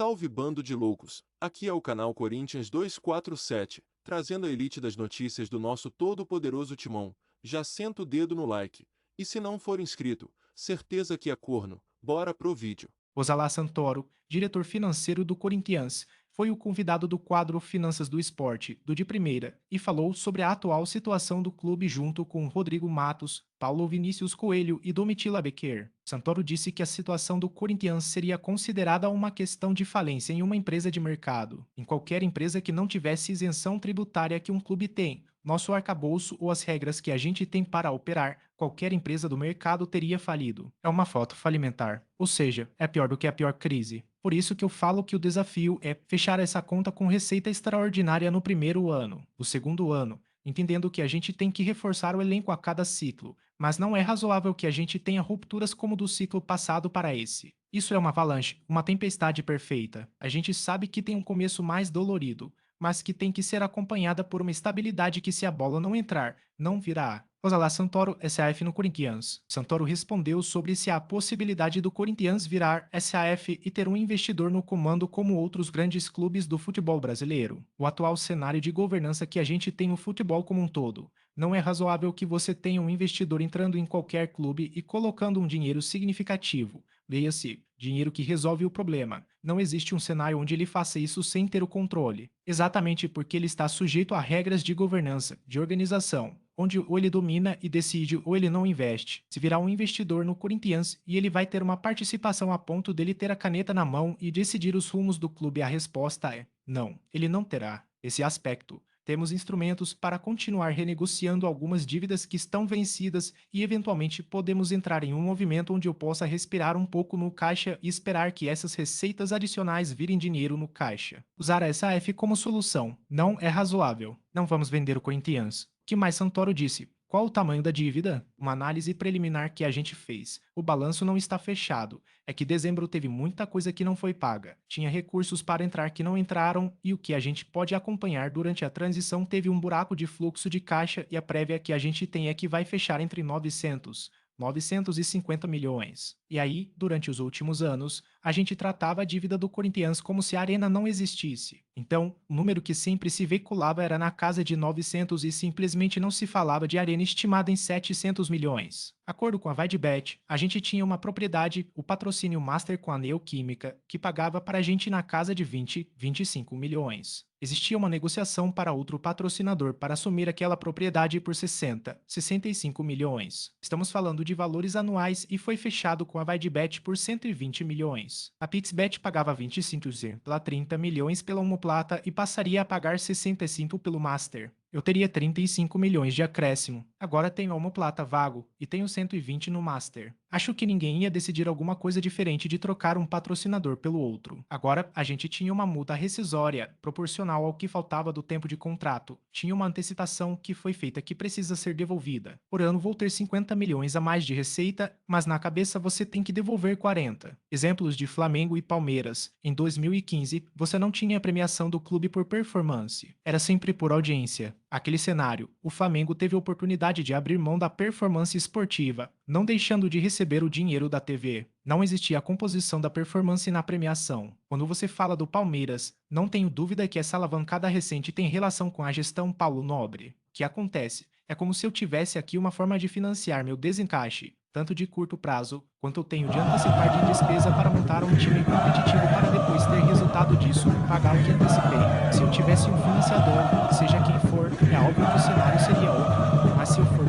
Salve bando de loucos, aqui é o canal Corinthians 247, trazendo a elite das notícias do nosso todo-poderoso timão. Já senta o dedo no like, e se não for inscrito, certeza que é corno, bora pro vídeo. Osalá Santoro, diretor financeiro do Corinthians, foi o convidado do quadro Finanças do Esporte, do De Primeira, e falou sobre a atual situação do clube junto com Rodrigo Matos, Paulo Vinícius Coelho e Domitila Bequer. Santoro disse que a situação do Corinthians seria considerada uma questão de falência em uma empresa de mercado, em qualquer empresa que não tivesse isenção tributária que um clube tem. Nosso arcabouço ou as regras que a gente tem para operar, qualquer empresa do mercado teria falido. É uma foto falimentar. Ou seja, é pior do que a pior crise. Por isso que eu falo que o desafio é fechar essa conta com receita extraordinária no primeiro ano. No segundo ano, entendendo que a gente tem que reforçar o elenco a cada ciclo, mas não é razoável que a gente tenha rupturas como do ciclo passado para esse. Isso é uma avalanche, uma tempestade perfeita. A gente sabe que tem um começo mais dolorido, mas que tem que ser acompanhada por uma estabilidade que, se a bola não entrar, não virá. Osalá Santoro, SAF no Corinthians. Santoro respondeu sobre se há a possibilidade do Corinthians virar SAF e ter um investidor no comando como outros grandes clubes do futebol brasileiro. O atual cenário de governança que a gente tem no futebol como um todo. Não é razoável que você tenha um investidor entrando em qualquer clube e colocando um dinheiro significativo. Leia-se, dinheiro que resolve o problema. Não existe um cenário onde ele faça isso sem ter o controle. Exatamente porque ele está sujeito a regras de governança, de organização, onde ou ele domina e decide ou ele não investe. Se virar um investidor no Corinthians e ele vai ter uma participação a ponto dele ter a caneta na mão e decidir os rumos do clube, a resposta é não, ele não terá esse aspecto. Temos instrumentos para continuar renegociando algumas dívidas que estão vencidas e, eventualmente, podemos entrar em um movimento onde eu possa respirar um pouco no caixa e esperar que essas receitas adicionais virem dinheiro no caixa. Usar a SAF como solução não é razoável. Não vamos vender o Corinthians. O que mais Santoro disse? Qual o tamanho da dívida? Uma análise preliminar que a gente fez. O balanço não está fechado. É que dezembro teve muita coisa que não foi paga. Tinha recursos para entrar que não entraram e o que a gente pode acompanhar durante a transição teve um buraco de fluxo de caixa e a prévia que a gente tem é que vai fechar entre 950 milhões. E aí, durante os últimos anos, a gente tratava a dívida do Corinthians como se a arena não existisse. Então, o número que sempre se veiculava era na casa de 900 e simplesmente não se falava de arena estimada em 700 milhões. Acordo com a Vaidbet, a gente tinha uma propriedade, o patrocínio Master com a Neoquímica, que pagava para a gente na casa de 25 milhões. Existia uma negociação para outro patrocinador para assumir aquela propriedade por 65 milhões. Estamos falando de valores anuais e foi fechado com a Vaidbet por 120 milhões. A Pixbet pagava 25 pela 30 milhões pela omoplata e passaria a pagar 65 pelo Master. Eu teria 35 milhões de acréscimo. Agora tenho a omoplata vago e tenho 120 no Master. Acho que ninguém ia decidir alguma coisa diferente de trocar um patrocinador pelo outro. Agora, a gente tinha uma multa rescisória, proporcional ao que faltava do tempo de contrato. Tinha uma antecipação que foi feita que precisa ser devolvida. Por ano vou ter 50 milhões a mais de receita, mas na cabeça você tem que devolver 40. Exemplos de Flamengo e Palmeiras. Em 2015, você não tinha a premiação do clube por performance. Era sempre por audiência. Aquele cenário, o Flamengo teve a oportunidade de abrir mão da performance esportiva, não deixando de receber o dinheiro da TV. Não existia a composição da performance na premiação. Quando você fala do Palmeiras, não tenho dúvida que essa alavancada recente tem relação com a gestão Paulo Nobre. O que acontece? É como se eu tivesse aqui uma forma de financiar meu desencaixe, tanto de curto prazo, quanto eu tenho de antecipar de despesa para montar um time competitivo para depois ter resultado disso, pagar o que antecipei. Se eu tivesse um financiador, seja quem for, é óbvio que o cenário seria outro, mas se eu for